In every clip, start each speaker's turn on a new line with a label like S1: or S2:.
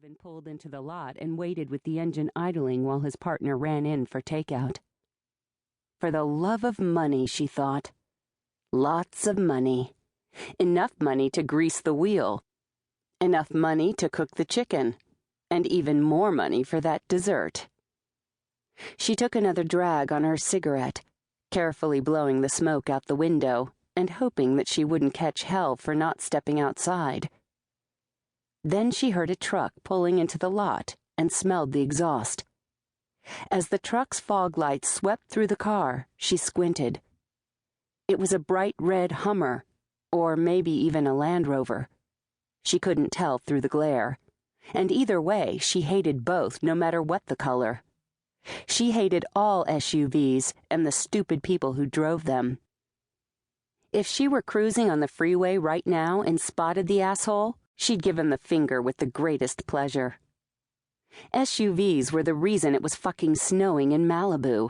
S1: even pulled into the lot and waited with the engine idling while his partner ran in for takeout. For the love of money, she thought. Lots of money. Enough money to grease the wheel. Enough money to cook the chicken. And even more money for that dessert. She took another drag on her cigarette, carefully blowing the smoke out the window and hoping that she wouldn't catch hell for not stepping outside. Then she heard a truck pulling into the lot and smelled the exhaust. As the truck's fog lights swept through the car, she squinted. It was a bright red Hummer, or maybe even a Land Rover. She couldn't tell through the glare, and either way, she hated both no matter what the color. She hated all SUVs and the stupid people who drove them. If she were cruising on the freeway right now and spotted the asshole, she'd give him the finger with the greatest pleasure. SUVs were the reason it was fucking snowing in Malibu.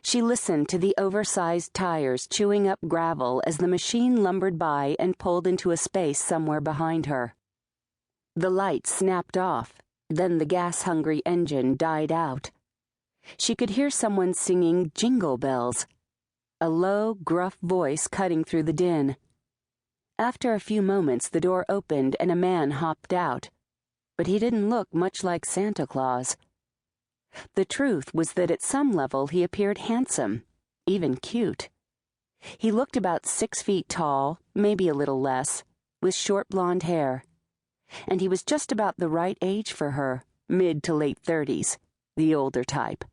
S1: She listened to the oversized tires chewing up gravel as the machine lumbered by and pulled into a space somewhere behind her. The lights snapped off, then the gas-hungry engine died out. She could hear someone singing Jingle Bells, a low, gruff voice cutting through the din. After a few moments, the door opened and a man hopped out, but he didn't look much like Santa Claus. The truth was that at some level he appeared handsome, even cute. He looked about 6 feet tall, maybe a little less, with short blonde hair, and he was just about the right age for her, mid to late 30s, the older type.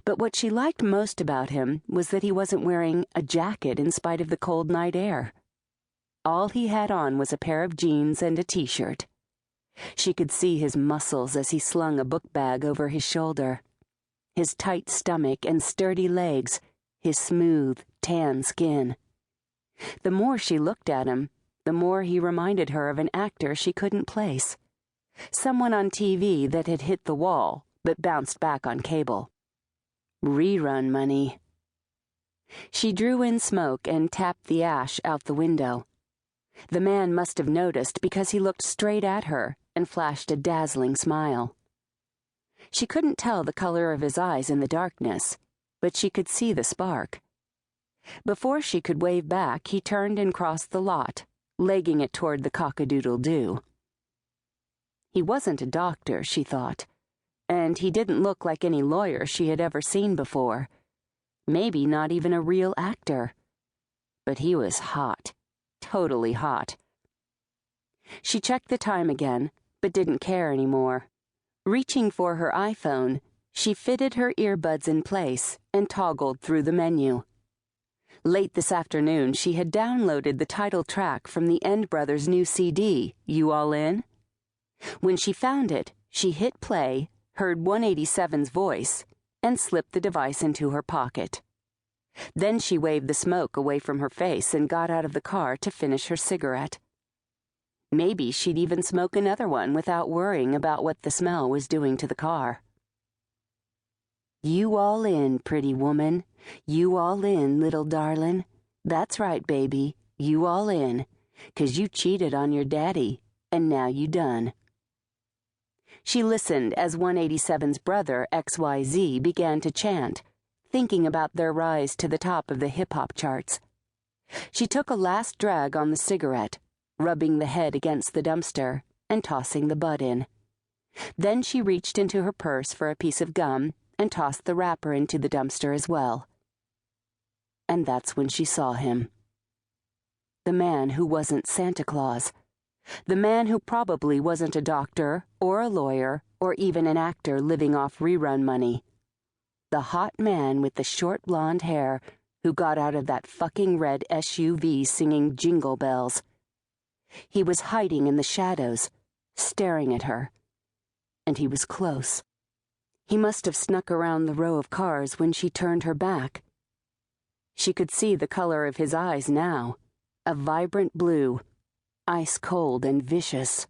S1: But what she liked most about him was that he wasn't wearing a jacket in spite of the cold night air. All he had on was a pair of jeans and a t-shirt. She could see his muscles as he slung a book bag over his shoulder. His tight stomach and sturdy legs, his smooth, tan skin. The more she looked at him, the more he reminded her of an actor she couldn't place. Someone on TV that had hit the wall, but bounced back on cable. Rerun money. She drew in smoke and tapped the ash out the window. The man must have noticed because he looked straight at her and flashed a dazzling smile. She couldn't tell the color of his eyes in the darkness, but she could see the spark. Before she could wave back, he turned and crossed the lot, legging it toward the cock-a-doodle-doo. He wasn't a doctor, she thought, and he didn't look like any lawyer she had ever seen before. Maybe not even a real actor. But he was hot. Totally hot. She checked the time again, but didn't care anymore. Reaching for her iPhone, she fitted her earbuds in place and toggled through the menu. Late this afternoon, she had downloaded the title track from the End Brothers' new CD, You All In? When she found it, she hit play, heard 187's voice, and slipped the device into her pocket. Then she waved the smoke away from her face and got out of the car to finish her cigarette. Maybe she'd even smoke another one without worrying about what the smell was doing to the car. You all in, pretty woman. You all in, little darlin'. That's right, baby. You all in. 'Cause you cheated on your daddy, and now you done. She listened as 187's brother, XYZ, began to chant, thinking about their rise to the top of the hip-hop charts. She took a last drag on the cigarette, rubbing the head against the dumpster and tossing the butt in. Then she reached into her purse for a piece of gum and tossed the wrapper into the dumpster as well. And that's when she saw him. The man who wasn't Santa Claus. The man who probably wasn't a doctor or a lawyer or even an actor living off rerun money. The hot man with the short blonde hair who got out of that fucking red SUV singing Jingle Bells. He was hiding in the shadows, staring at her. And he was close. He must have snuck around the row of cars when she turned her back. She could see the color of his eyes now, a vibrant blue, ice-cold and vicious.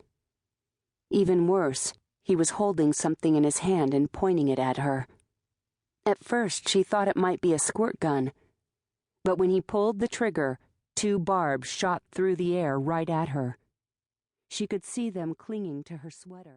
S1: Even worse, he was holding something in his hand and pointing it at her. At first, she thought it might be a squirt gun, but when he pulled the trigger, 2 barbs shot through the air right at her. She could see them clinging to her sweater.